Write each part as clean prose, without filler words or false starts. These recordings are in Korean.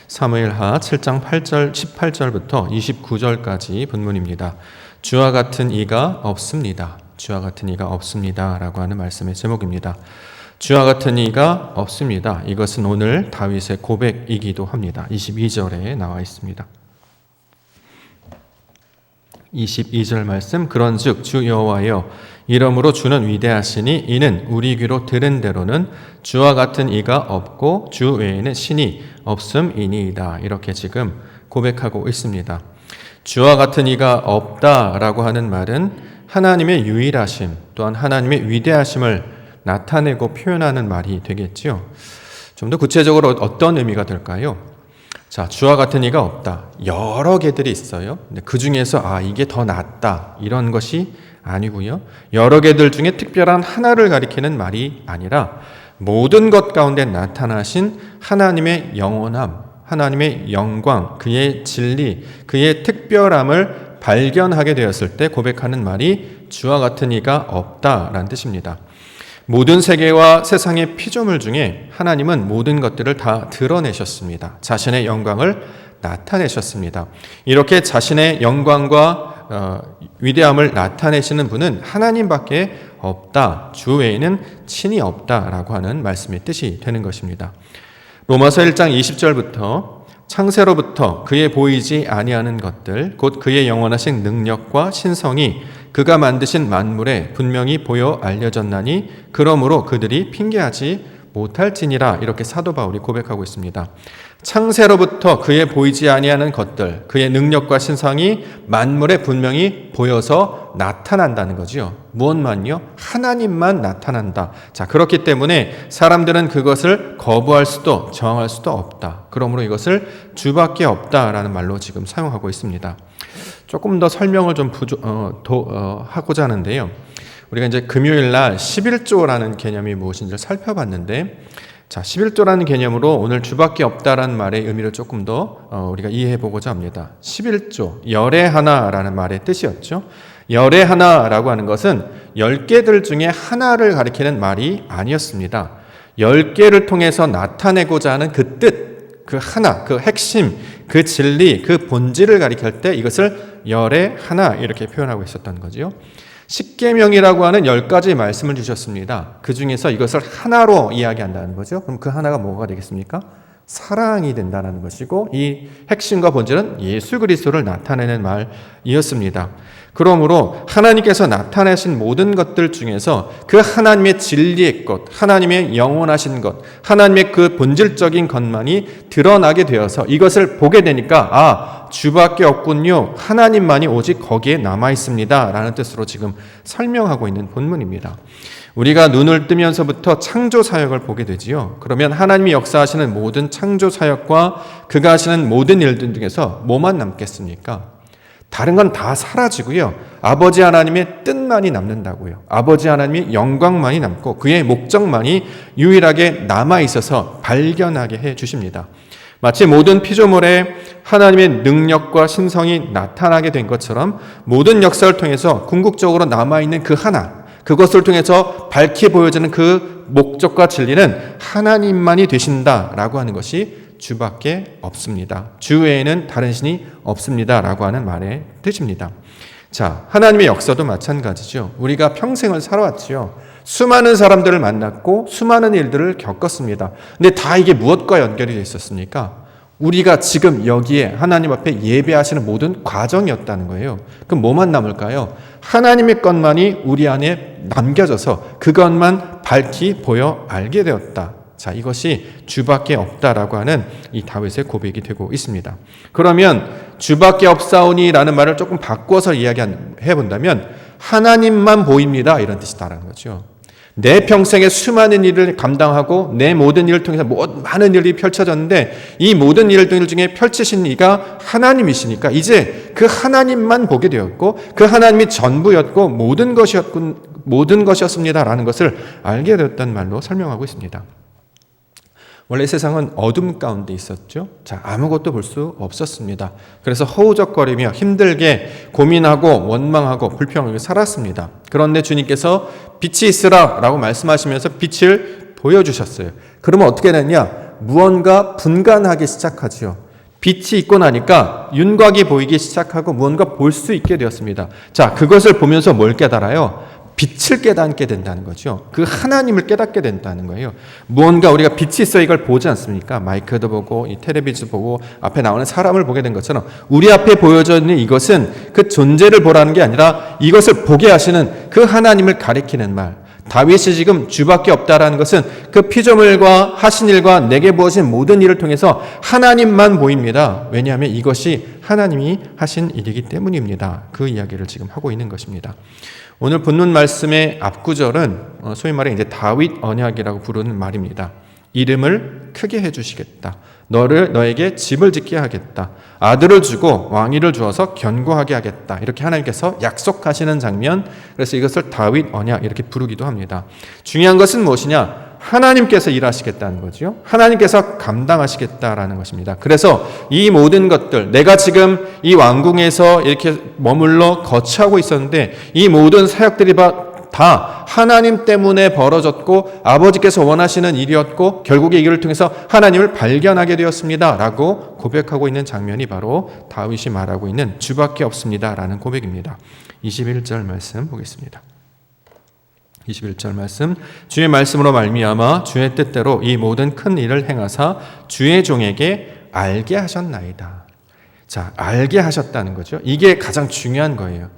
사무엘하 7장 8절 18절부터 29절까지 본문입니다. 주와 같은 이가 없습니다. 주와 같은 이가 없습니다. 라고 하는 말씀의 제목입니다. 주와 같은 이가 없습니다. 이것은 오늘 다윗의 고백이기도 합니다. 22절에 나와 있습니다. 22절 말씀, 그런즉 주 여호와여, 이러므로 주는 위대하시니 이는 우리 귀로 들은 대로는 주와 같은 이가 없고 주 외에는 신이 없음이니이다. 이렇게 지금 고백하고 있습니다. 주와 같은 이가 없다라고 하는 말은 하나님의 유일하심 또한 하나님의 위대하심을 나타내고 표현하는 말이 되겠죠. 좀 더 구체적으로 어떤 의미가 될까요? 자, 주와 같은 이가 없다. 여러 개들이 있어요. 근데 그 중에서 이게 더 낫다 이런 것이 아니고요. 여러 개들 중에 특별한 하나를 가리키는 말이 아니라 모든 것 가운데 나타나신 하나님의 영원함, 하나님의 영광, 그의 진리, 그의 특별함을 발견하게 되었을 때 고백하는 말이 주와 같은 이가 없다라는 뜻입니다. 모든 세계와 세상의 피조물 중에 하나님은 모든 것들을 다 드러내셨습니다. 자신의 영광을 나타내셨습니다. 이렇게 자신의 영광과 위대함을 나타내시는 분은 하나님밖에 없다. 주 외에는 친히 없다라고 하는 말씀의 뜻이 되는 것입니다. 로마서 1장 20절부터 창세로부터 그의 보이지 아니하는 것들 곧 그의 영원하신 능력과 신성이 그가 만드신 만물에 분명히 보여 알려졌나니 그러므로 그들이 핑계하지 못할지니라. 이렇게 사도 바울이 고백하고 있습니다. 창세로부터 그의 보이지 아니하는 것들, 그의 능력과 신성이 만물에 분명히 보여서 나타난다는 거죠. 무엇만요? 하나님만 나타난다. 자, 그렇기 때문에 사람들은 그것을 거부할 수도 저항할 수도 없다. 그러므로 이것을 주밖에 없다라는 말로 지금 사용하고 있습니다. 조금 더 설명을 좀 하고자 하는데요. 우리가 이제 금요일 날 11조라는 개념이 무엇인지를 살펴봤는데, 자, 11조라는 개념으로 오늘 주밖에 없다라는 말의 의미를 조금 더 우리가 이해해 보고자 합니다. 11조, 열의 하나라는 말의 뜻이었죠. 열의 하나라고 하는 것은 10개들 중에 하나를 가리키는 말이 아니었습니다. 10개를 통해서 나타내고자 하는 그 뜻, 그 하나, 그 핵심, 그 진리, 그 본질을 가리킬 때 이것을 열의 하나 이렇게 표현하고 있었던 거죠. 십계명이라고 하는 10가지 말씀을 주셨습니다. 그 중에서 이것을 하나로 이야기한다는 거죠. 그럼 그 하나가 뭐가 되겠습니까? 사랑이 된다는 것이고, 이 핵심과 본질은 예수 그리스도를 나타내는 말이었습니다. 그러므로 하나님께서 나타내신 모든 것들 중에서 그 하나님의 진리의 것, 하나님의 영원하신 것, 하나님의 그 본질적인 것만이 드러나게 되어서 이것을 보게 되니까 주밖에 없군요. 하나님만이 오직 거기에 남아 있습니다. 라는 뜻으로 지금 설명하고 있는 본문입니다. 우리가 눈을 뜨면서부터 창조 사역을 보게 되지요. 그러면 하나님이 역사하시는 모든 창조 사역과 그가 하시는 모든 일들 중에서 뭐만 남겠습니까? 다른 건 다 사라지고요. 아버지 하나님의 뜻만이 남는다고요. 아버지 하나님의 영광만이 남고 그의 목적만이 유일하게 남아있어서 발견하게 해 주십니다. 마치 모든 피조물에 하나님의 능력과 신성이 나타나게 된 것처럼 모든 역사를 통해서 궁극적으로 남아있는 그 하나, 그것을 통해서 밝히 보여지는 그 목적과 진리는 하나님만이 되신다라고 하는 것이 주밖에 없습니다. 주 외에는 다른 신이 없습니다. 라고 하는 말의 뜻입니다. 자, 하나님의 역사도 마찬가지죠. 우리가 평생을 살아왔지요. 수많은 사람들을 만났고 수많은 일들을 겪었습니다. 근데 다 이게 무엇과 연결이 되어 있었습니까? 우리가 지금 여기에 하나님 앞에 예배하시는 모든 과정이었다는 거예요. 그럼 뭐만 남을까요? 하나님의 것만이 우리 안에 남겨져서 그것만 밝히 보여 알게 되었다. 자, 이것이 주밖에 없다라고 하는 이 다윗의 고백이 되고 있습니다. 그러면 주밖에 없사오니라는 말을 조금 바꿔서 이야기해 본다면 하나님만 보입니다 이런 뜻이다라는 거죠. 내 평생에 수많은 일을 감당하고 내 모든 일을 통해서 많은 일이 펼쳐졌는데 이 모든 일들 중에 펼치신 이가 하나님이시니까 이제 그 하나님만 보게 되었고 그 하나님이 전부였고 모든 것이었습니다라는 것을 알게 되었다는 말로 설명하고 있습니다. 원래 세상은 어둠 가운데 있었죠. 자, 아무것도 볼 수 없었습니다. 그래서 허우적거리며 힘들게 고민하고 원망하고 불평하게 살았습니다. 그런데 주님께서 빛이 있으라 라고 말씀하시면서 빛을 보여주셨어요. 그러면 어떻게 됐냐? 무언가 분간하기 시작하지요. 빛이 있고 나니까 윤곽이 보이기 시작하고 무언가 볼 수 있게 되었습니다. 자, 그것을 보면서 뭘 깨달아요? 빛을 깨닫게 된다는 거죠. 그 하나님을 깨닫게 된다는 거예요. 무언가 우리가 빛이 있어 이걸 보지 않습니까? 마이크도 보고 이 텔레비전 보고 앞에 나오는 사람을 보게 된 것처럼 우리 앞에 보여져 있는 이것은 그 존재를 보라는 게 아니라 이것을 보게 하시는 그 하나님을 가리키는 말. 다윗이 지금 주밖에 없다라는 것은 그 피조물과 하신 일과 내게 부어진 모든 일을 통해서 하나님만 보입니다. 왜냐하면 이것이 하나님이 하신 일이기 때문입니다. 그 이야기를 지금 하고 있는 것입니다. 오늘 본문 말씀의 앞구절은 소위 말해 이제 다윗 언약이라고 부르는 말입니다. 이름을 크게 해주시겠다. 너에게 집을 짓게 하겠다. 아들을 주고 왕위를 주어서 견고하게 하겠다. 이렇게 하나님께서 약속하시는 장면. 그래서 이것을 다윗 언약 이렇게 부르기도 합니다. 중요한 것은 무엇이냐? 하나님께서 일하시겠다는 거죠. 하나님께서 감당하시겠다라는 것입니다. 그래서 이 모든 것들, 내가 지금 이 왕궁에서 이렇게 머물러 거처하고 있었는데 이 모든 사역들이 다 하나님 때문에 벌어졌고 아버지께서 원하시는 일이었고 결국에 이를 통해서 하나님을 발견하게 되었습니다 라고 고백하고 있는 장면이 바로 다윗이 말하고 있는 주밖에 없습니다 라는 고백입니다. 21절 말씀 보겠습니다. 21절 말씀, 주의 말씀으로 말미암아 주의 뜻대로 이 모든 큰 일을 행하사 주의 종에게 알게 하셨나이다. 자, 알게 하셨다는 거죠. 이게 가장 중요한 거예요.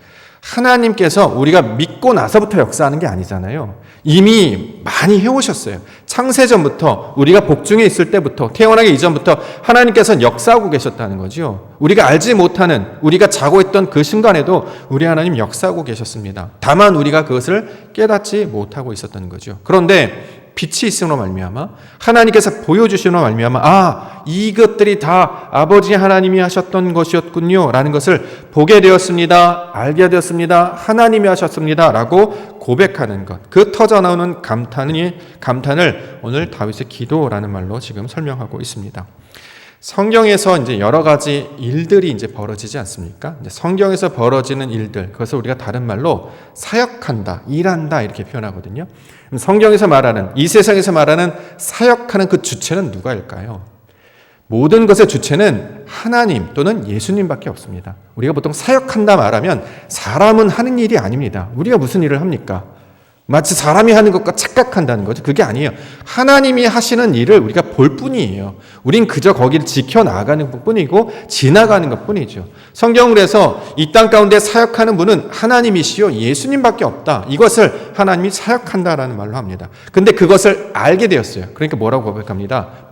하나님께서 우리가 믿고 나서부터 역사하는 게 아니잖아요. 이미 많이 해오셨어요. 창세전부터 우리가 복중에 있을 때부터 태어나기 이전부터 하나님께서는 역사하고 계셨다는 거죠. 우리가 알지 못하는 우리가 자고 있던 그 순간에도 우리 하나님 역사하고 계셨습니다. 다만 우리가 그것을 깨닫지 못하고 있었던 거죠. 그런데 빛이 있음으로 말미암아 하나님께서 보여주시므로 말미암아 이것들이 다 아버지 하나님이 하셨던 것이었군요 라는 것을 보게 되었습니다. 알게 되었습니다. 하나님이 하셨습니다 라고 고백하는 것, 그 터져나오는 감탄을 오늘 다윗의 기도라는 말로 지금 설명하고 있습니다. 성경에서 이제 여러 가지 일들이 이제 벌어지지 않습니까? 이제 성경에서 벌어지는 일들, 그것을 우리가 다른 말로 사역한다, 일한다 이렇게 표현하거든요. 성경에서 말하는, 이 세상에서 말하는 사역하는 그 주체는 누가일까요? 모든 것의 주체는 하나님 또는 예수님밖에 없습니다. 우리가 보통 사역한다 말하면 사람은 하는 일이 아닙니다. 우리가 무슨 일을 합니까? 마치 사람이 하는 것과 착각한다는 거죠. 그게 아니에요. 하나님이 하시는 일을 우리가 볼 뿐이에요. 우린 그저 거기를 지켜나가는 것뿐이고 지나가는 것뿐이죠. 성경을 해서 이 땅 가운데 사역하는 분은 하나님이시요 예수님밖에 없다. 이것을 하나님이 사역한다라는 말로 합니다. 근데 그것을 알게 되었어요. 그러니까 뭐라고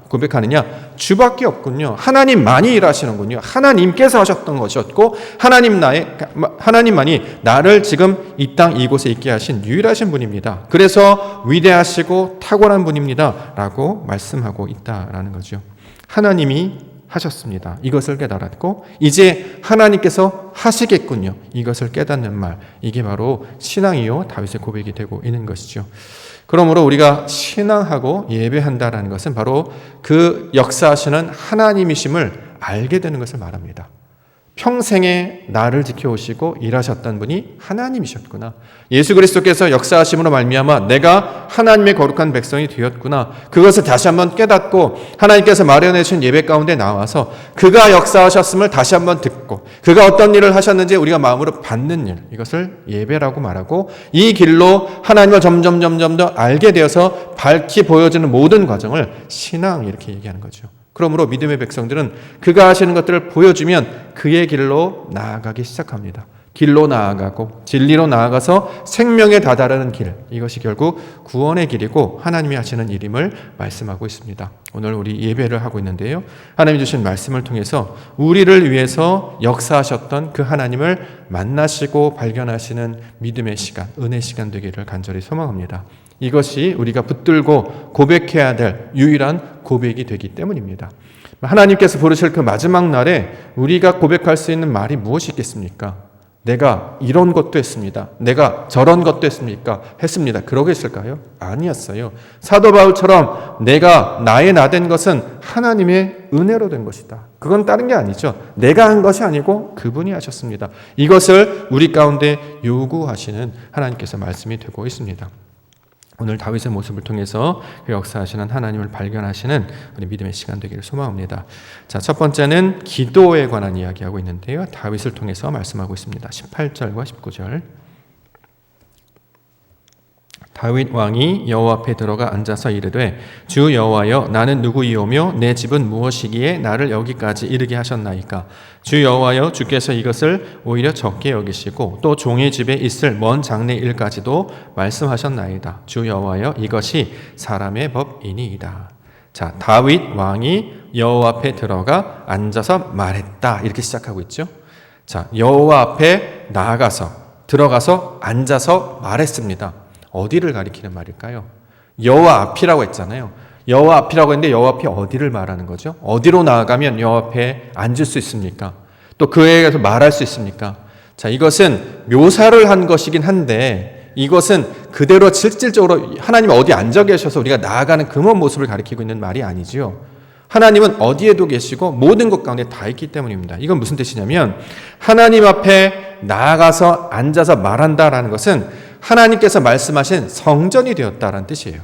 고백하느냐? 주밖에 없군요. 하나님만이 일하시는군요. 하나님께서 하셨던 것이었고 하나님만이 나를 지금 이 땅 이곳에 있게 하신 유일하신 분입니다. 그래서 위대하시고 탁월한 분입니다 라고 말씀하고 있다라는 거죠. 하나님이 하셨습니다. 이것을 깨달았고 이제 하나님께서 하시겠군요. 이것을 깨닫는 말, 이게 바로 신앙이요 다윗의 고백이 되고 있는 것이죠. 그러므로 우리가 신앙하고 예배한다라는 것은 바로 그 역사하시는 하나님이심을 알게 되는 것을 말합니다. 평생에 나를 지켜오시고 일하셨던 분이 하나님이셨구나. 예수 그리스도께서 역사하심으로 말미암아 내가 하나님의 거룩한 백성이 되었구나. 그것을 다시 한번 깨닫고 하나님께서 마련해 주신 예배 가운데 나와서 그가 역사하셨음을 다시 한번 듣고 그가 어떤 일을 하셨는지 우리가 마음으로 받는 일, 이것을 예배라고 말하고 이 길로 하나님을 점점 더 알게 되어서 밝히 보여지는 모든 과정을 신앙 이렇게 얘기하는 거죠. 그러므로 믿음의 백성들은 그가 하시는 것들을 보여주면 그의 길로 나아가기 시작합니다. 길로 나아가고 진리로 나아가서 생명에 다다르는 길, 이것이 결국 구원의 길이고 하나님이 하시는 일임을 말씀하고 있습니다. 오늘 우리 예배를 하고 있는데요, 하나님이 주신 말씀을 통해서 우리를 위해서 역사하셨던 그 하나님을 만나시고 발견하시는 믿음의 시간, 은혜 시간 되기를 간절히 소망합니다. 이것이 우리가 붙들고 고백해야 될 유일한 고백이 되기 때문입니다. 하나님께서 부르실 그 마지막 날에 우리가 고백할 수 있는 말이 무엇이 있겠습니까? 내가 이런 것도 했습니다. 내가 저런 것도 했습니까? 했습니다. 그러겠을까요? 아니었어요. 사도 바울처럼 내가 나의 나된 것은 하나님의 은혜로 된 것이다. 그건 다른 게 아니죠. 내가 한 것이 아니고 그분이 하셨습니다. 이것을 우리 가운데 요구하시는 하나님께서 말씀이 되고 있습니다. 오늘 다윗의 모습을 통해서 그 역사하시는 하나님을 발견하시는 우리 믿음의 시간 되기를 소망합니다. 자, 첫 번째는 기도에 관한 이야기하고 있는데요. 다윗을 통해서 말씀하고 있습니다. 18절과 19절. 다윗 왕이 여호와 앞에 들어가 앉아서 이르되 주 여호와여 나는 누구이오며 내 집은 무엇이기에 나를 여기까지 이르게 하셨나이까. 주 여호와여 주께서 이것을 오히려 적게 여기시고 또 종의 집에 있을 먼 장래 일까지도 말씀하셨나이다. 주 여호와여 이것이 사람의 법이니이다. 자, 다윗 왕이 여호와 앞에 들어가 앉아서 말했다, 이렇게 시작하고 있죠. 자, 여호와 앞에 나아가서 들어가서 앉아서 말했습니다. 어디를 가리키는 말일까요? 여호와 앞이라고 했잖아요. 여호와 앞이라고 했는데 여호와 앞이 어디를 말하는 거죠? 어디로 나아가면 여호와 앞에 앉을 수 있습니까? 또 그에 대해서 말할 수 있습니까? 자, 이것은 묘사를 한 것이긴 한데 이것은 그대로 실질적으로 하나님 어디 앉아 계셔서 우리가 나아가는 그 모습을 가리키고 있는 말이 아니지요. 하나님은 어디에도 계시고 모든 것 가운데 다 있기 때문입니다. 이건 무슨 뜻이냐면 하나님 앞에 나아가서 앉아서 말한다라는 것은 하나님께서 말씀하신 성전이 되었다라는 뜻이에요.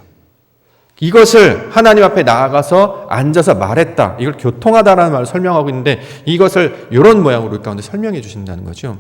이것을 하나님 앞에 나아가서 앉아서 말했다. 이걸 교통하다라는 말을 설명하고 있는데 이것을 이런 모양으로 우리 가운데 설명해 주신다는 거죠.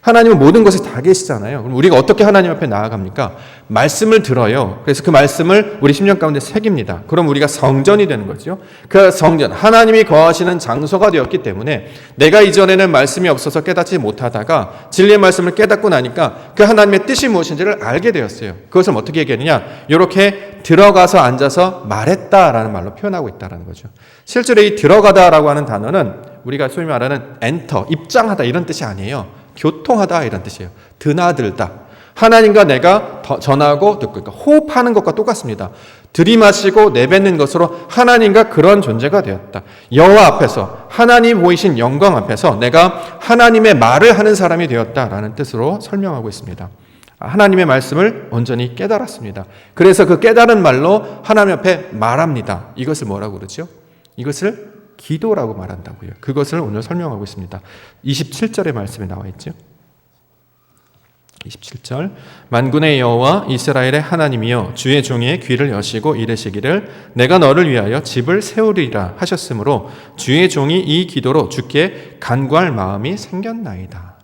하나님은 모든 것에 다 계시잖아요. 그럼 우리가 어떻게 하나님 앞에 나아갑니까? 말씀을 들어요. 그래서 그 말씀을 우리 심령 가운데 새깁니다. 그럼 우리가 성전이 되는 거죠. 그 성전, 하나님이 거하시는 장소가 되었기 때문에 내가 이전에는 말씀이 없어서 깨닫지 못하다가 진리의 말씀을 깨닫고 나니까 그 하나님의 뜻이 무엇인지를 알게 되었어요. 그것을 어떻게 얘기하느냐? 이렇게 들어가서 앉아서 말했다라는 말로 표현하고 있다는 거죠. 실제로 이 들어가다라고 하는 단어는 우리가 소위 말하는 엔터, 입장하다 이런 뜻이 아니에요. 교통하다 이런 뜻이에요. 드나들다. 하나님과 내가 전하고 듣고 그러니까 호흡하는 것과 똑같습니다. 들이마시고 내뱉는 것으로 하나님과 그런 존재가 되었다. 여호와 앞에서 하나님 보이신 영광 앞에서 내가 하나님의 말을 하는 사람이 되었다라는 뜻으로 설명하고 있습니다. 하나님의 말씀을 온전히 깨달았습니다. 그래서 그 깨달은 말로 하나님 앞에 말합니다. 이것을 뭐라고 그러죠? 이것을 기도라고 말한다고요. 그것을 오늘 설명하고 있습니다. 27절의 말씀에 나와 있죠. 27절 만군의 여호와 이스라엘의 하나님이여 주의 종의 귀를 여시고 이르시기를 내가 너를 위하여 집을 세우리라 하셨으므로 주의 종이 이 기도로 주께 간구할 마음이 생겼나이다.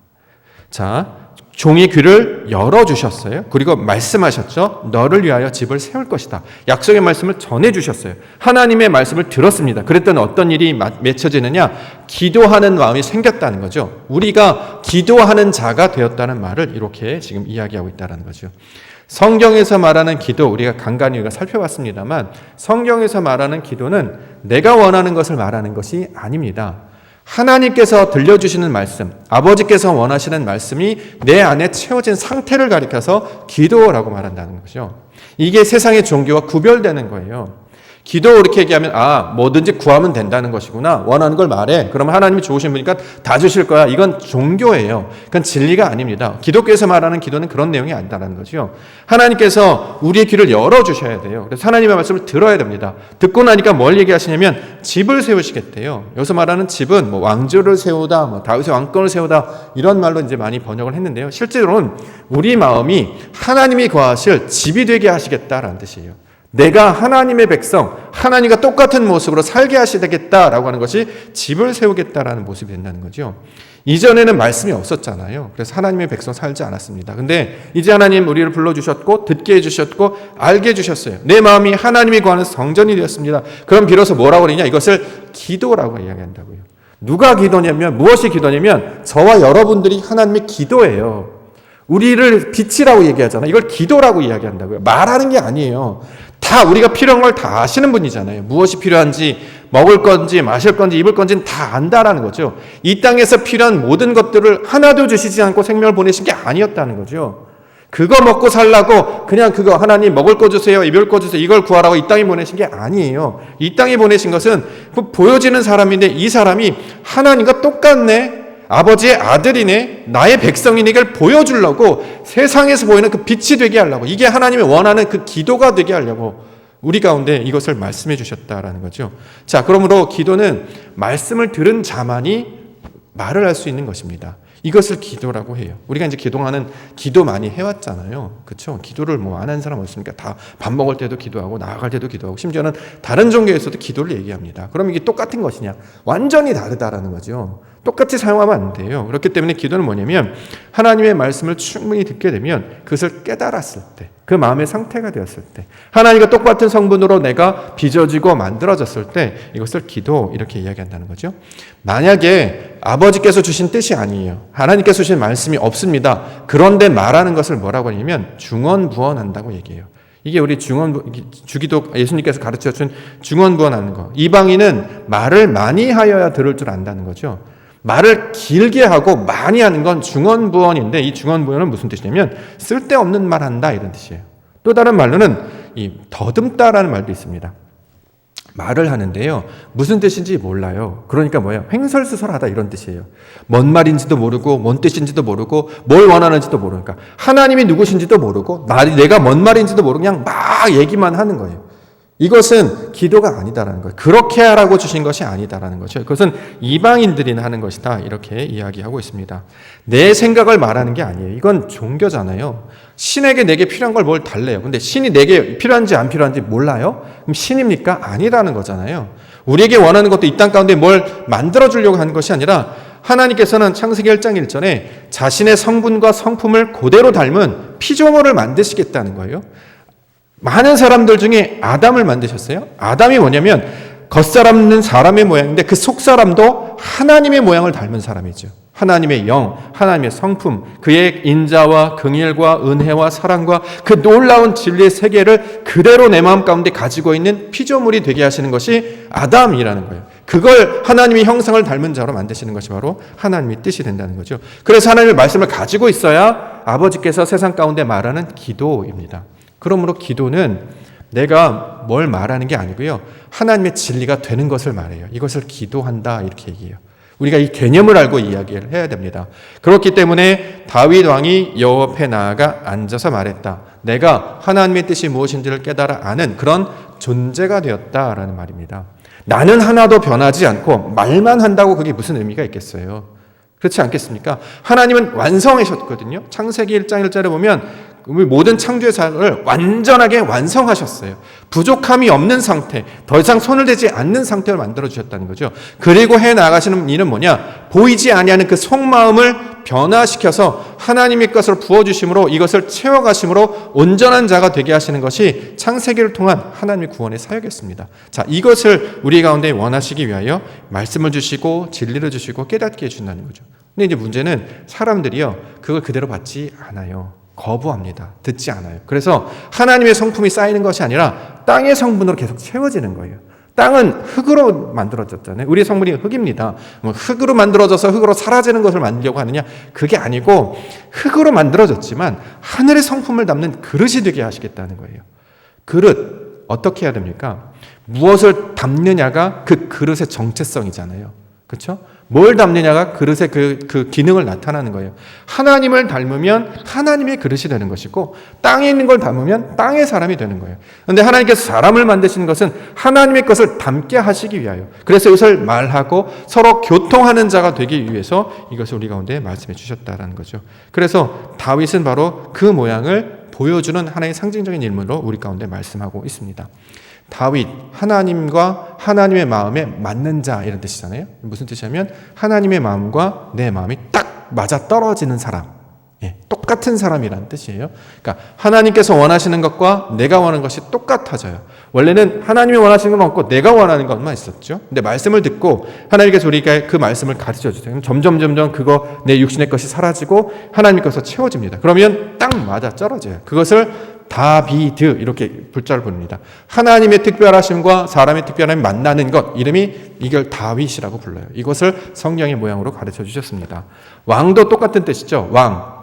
자, 종의 귀를 열어주셨어요. 그리고 말씀하셨죠. 너를 위하여 집을 세울 것이다. 약속의 말씀을 전해주셨어요. 하나님의 말씀을 들었습니다. 그랬더니 어떤 일이 맺혀지느냐? 기도하는 마음이 생겼다는 거죠. 우리가 기도하는 자가 되었다는 말을 이렇게 지금 이야기하고 있다는 거죠. 성경에서 말하는 기도 우리가 간간히 우리가 살펴봤습니다만 성경에서 말하는 기도는 내가 원하는 것을 말하는 것이 아닙니다. 하나님께서 들려주시는 말씀, 아버지께서 원하시는 말씀이 내 안에 채워진 상태를 가리켜서 기도라고 말한다는 거죠. 이게 세상의 종교와 구별되는 거예요. 기도 이렇게 얘기하면 뭐든지 구하면 된다는 것이구나. 원하는 걸 말해. 그러면 하나님이 좋으신 분이니까 다 주실 거야. 이건 종교예요. 그건 진리가 아닙니다. 기독교에서 말하는 기도는 그런 내용이 아니다라는 거죠. 하나님께서 우리의 귀를 열어주셔야 돼요. 그래서 하나님의 말씀을 들어야 됩니다. 듣고 나니까 뭘 얘기하시냐면 집을 세우시겠대요. 여기서 말하는 집은 왕조를 세우다, 다윗의 왕권을 세우다 이런 말로 이제 많이 번역을 했는데요. 실제로는 우리 마음이 하나님이 거하실 집이 되게 하시겠다라는 뜻이에요. 내가 하나님의 백성, 하나님과 똑같은 모습으로 살게 하시겠다라고 하는 것이 집을 세우겠다라는 모습이 된다는 거죠. 이전에는 말씀이 없었잖아요. 그래서 하나님의 백성 살지 않았습니다. 근데 이제 하나님 우리를 불러주셨고 듣게 해주셨고 알게 해주셨어요. 내 마음이 하나님이 거하는 성전이 되었습니다. 그럼 비로소 뭐라고 그러냐? 이것을 기도라고 이야기한다고요. 누가 기도냐면 무엇이 기도냐면 저와 여러분들이 하나님의 기도예요. 우리를 빛이라고 얘기하잖아요. 이걸 기도라고 이야기한다고요. 말하는 게 아니에요. 다 우리가 필요한 걸 다 아시는 분이잖아요. 무엇이 필요한지 먹을 건지 마실 건지 입을 건지는 다 안다라는 거죠. 이 땅에서 필요한 모든 것들을 하나도 주시지 않고 생명을 보내신 게 아니었다는 거죠. 그거 먹고 살라고 그냥 그거 하나님 먹을 거 주세요, 입을 거 주세요 이걸 구하라고 이 땅에 보내신 게 아니에요. 이 땅에 보내신 것은 보여지는 사람인데 이 사람이 하나님과 똑같네, 아버지의 아들이네, 나의 백성이네, 이걸 보여주려고 세상에서 보이는 그 빛이 되게 하려고, 이게 하나님이 원하는 그 기도가 되게 하려고 우리 가운데 이것을 말씀해 주셨다라는 거죠. 자, 그러므로 기도는 말씀을 들은 자만이 말을 할 수 있는 것입니다. 이것을 기도라고 해요. 우리가 이제 그동안은 기도 많이 해왔잖아요. 그렇죠? 기도를 뭐 안 하는 사람 없습니까? 다 밥 먹을 때도 기도하고 나아갈 때도 기도하고 심지어는 다른 종교에서도 기도를 얘기합니다. 그럼 이게 똑같은 것이냐? 완전히 다르다라는 거죠. 똑같이 사용하면 안 돼요. 그렇기 때문에 기도는 뭐냐면 하나님의 말씀을 충분히 듣게 되면 그것을 깨달았을 때, 그 마음의 상태가 되었을 때, 하나님과 똑같은 성분으로 내가 빚어지고 만들어졌을 때 이것을 기도 이렇게 이야기한다는 거죠. 만약에 아버지께서 주신 뜻이 아니에요. 하나님께서 주신 말씀이 없습니다. 그런데 말하는 것을 뭐라고 하냐면 중언부언한다고 얘기해요. 이게 우리 주기도 예수님께서 가르쳐준 중언부언하는 거. 이방인은 말을 많이 하여야 들을 줄 안다는 거죠. 말을 길게 하고 많이 하는 건 중언부언인데 이 중언부언은 무슨 뜻이냐면 쓸데없는 말 한다 이런 뜻이에요. 또 다른 말로는 이 더듬다라는 말도 있습니다. 말을 하는데요. 무슨 뜻인지 몰라요. 그러니까 뭐예요? 횡설수설하다 이런 뜻이에요. 뭔 말인지도 모르고 뭔 뜻인지도 모르고 뭘 원하는지도 모르니까 하나님이 누구신지도 모르고 내가 뭔 말인지도 모르고 그냥 막 얘기만 하는 거예요. 이것은 기도가 아니다라는 거예요. 그렇게 하라고 주신 것이 아니다라는 거죠. 그것은 이방인들이 하는 것이다 이렇게 이야기하고 있습니다. 내 생각을 말하는 게 아니에요. 이건 종교잖아요. 신에게 내게 필요한 걸 뭘 달래요. 근데 신이 내게 필요한지 안 필요한지 몰라요? 그럼 신입니까? 아니라는 거잖아요. 우리에게 원하는 것도 이 땅 가운데 뭘 만들어주려고 하는 것이 아니라 하나님께서는 창세기 1장 1절에 자신의 성분과 성품을 그대로 닮은 피조물을 만드시겠다는 거예요. 많은 사람들 중에 아담을 만드셨어요. 아담이 뭐냐면 겉사람은 사람의 모양인데 그 속사람도 하나님의 모양을 닮은 사람이죠. 하나님의 영, 하나님의 성품, 그의 인자와 긍휼과 은혜와 사랑과 그 놀라운 진리의 세계를 그대로 내 마음 가운데 가지고 있는 피조물이 되게 하시는 것이 아담이라는 거예요. 그걸 하나님의 형상을 닮은 자로 만드시는 것이 바로 하나님의 뜻이 된다는 거죠. 그래서 하나님의 말씀을 가지고 있어야 아버지께서 세상 가운데 말하는 기도입니다. 그러므로 기도는 내가 뭘 말하는 게 아니고요. 하나님의 진리가 되는 것을 말해요. 이것을 기도한다 이렇게 얘기해요. 우리가 이 개념을 알고 이야기를 해야 됩니다. 그렇기 때문에 다윗 왕이 여호와 앞에 나아가 앉아서 말했다. 내가 하나님의 뜻이 무엇인지를 깨달아 아는 그런 존재가 되었다라는 말입니다. 나는 하나도 변하지 않고 말만 한다고 그게 무슨 의미가 있겠어요? 그렇지 않겠습니까? 하나님은 완성하셨거든요. 창세기 1장 1절에 보면 모든 창조의 사역을 완전하게 완성하셨어요. 부족함이 없는 상태, 더 이상 손을 대지 않는 상태를 만들어주셨다는 거죠. 그리고 해나가시는 일은 뭐냐? 보이지 아니하는 그 속마음을 변화시켜서 하나님의 것을 부어주심으로 이것을 채워가심으로 온전한 자가 되게 하시는 것이 창세기를 통한 하나님의 구원의 사역이었습니다. 자, 이것을 우리 가운데 원하시기 위하여 말씀을 주시고 진리를 주시고 깨닫게 해준다는 거죠. 근데 이제 문제는 사람들이요, 그걸 그대로 받지 않아요. 거부합니다. 듣지 않아요. 그래서 하나님의 성품이 쌓이는 것이 아니라 땅의 성분으로 계속 채워지는 거예요. 땅은 흙으로 만들어졌잖아요. 우리의 성분이 흙입니다. 흙으로 만들어져서 흙으로 사라지는 것을 만들려고 하느냐? 그게 아니고 흙으로 만들어졌지만 하늘의 성품을 담는 그릇이 되게 하시겠다는 거예요. 그릇 어떻게 해야 됩니까? 무엇을 담느냐가 그 그릇의 정체성이잖아요. 그렇죠? 뭘 담느냐가 그릇의 그 기능을 나타나는 거예요. 하나님을 닮으면 하나님의 그릇이 되는 것이고 땅에 있는 걸 담으면 땅의 사람이 되는 거예요. 그런데 하나님께서 사람을 만드시는 것은 하나님의 것을 담게 하시기 위하여, 그래서 이것을 말하고 서로 교통하는 자가 되기 위해서 이것을 우리 가운데 말씀해 주셨다라는 거죠. 그래서 다윗은 바로 그 모양을 보여주는 하나의 상징적인 인물로 우리 가운데 말씀하고 있습니다. 다윗, 하나님과 하나님의 마음에 맞는 자 이런 뜻이잖아요. 무슨 뜻이냐면 하나님의 마음과 내 마음이 딱 맞아 떨어지는 사람, 똑같은 사람이라는 뜻이에요. 그러니까 하나님께서 원하시는 것과 내가 원하는 것이 똑같아져요. 원래는 하나님이 원하시는 건 없고 내가 원하는 것만 있었죠. 근데 말씀을 듣고 하나님께서 우리가 그 말씀을 가르쳐 주세요. 점점 그거 내 육신의 것이 사라지고 하나님 것으로 채워집니다. 그러면 딱 맞아 떨어져요. 그것을 다비드 이렇게 불자를 부릅니다. 하나님의 특별하심과 사람의 특별함이 만나는 것, 이름이 이걸 다윗이라고 불러요. 이것을 성경의 모양으로 가르쳐 주셨습니다. 왕도 똑같은 뜻이죠. 왕,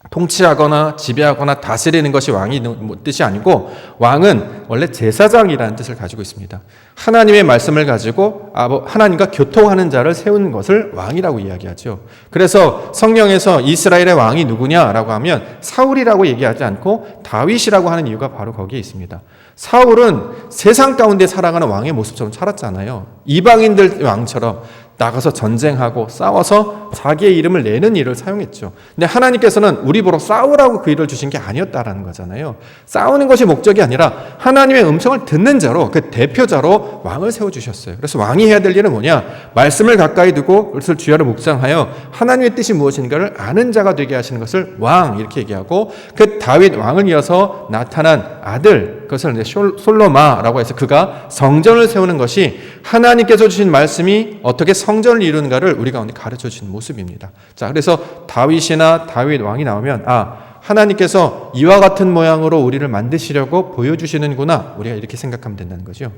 통치하거나 지배하거나 다스리는 것이 왕이 뜻이 아니고 왕은 원래 제사장이라는 뜻을 가지고 있습니다. 하나님의 말씀을 가지고 하나님과 교통하는 자를 세우는 것을 왕이라고 이야기하죠. 그래서 성경에서 이스라엘의 왕이 누구냐라고 하면 사울이라고 얘기하지 않고 다윗이라고 하는 이유가 바로 거기에 있습니다. 사울은 세상 가운데 살아가는 왕의 모습처럼 살았잖아요. 이방인들 왕처럼 나가서 전쟁하고 싸워서 자기의 이름을 내는 일을 사용했죠. 근데 하나님께서는 우리 보러 싸우라고 그 일을 주신 게 아니었다라는 거잖아요. 싸우는 것이 목적이 아니라 하나님의 음성을 듣는 자로, 그 대표자로 왕을 세워주셨어요. 그래서 왕이 해야 될 일은 뭐냐? 말씀을 가까이 두고 그것을 주야로 묵상하여 하나님의 뜻이 무엇인가를 아는 자가 되게 하시는 것을 왕 이렇게 얘기하고, 그 다윗 왕을 이어서 나타난 아들, 그것을 이제 솔로마라고 해서 그가 성전을 세우는 것이 하나님께서 주신 말씀이 어떻게 성전을 이루는가를 우리 가운데 가르쳐 주신 모습입니다. 자, 그래서 다윗이나 다윗 왕이 나오면 하나님께서 이와 같은 모양으로 우리를 만드시려고 보여주시는구나, 우리가 이렇게 생각하면 된다는 거죠.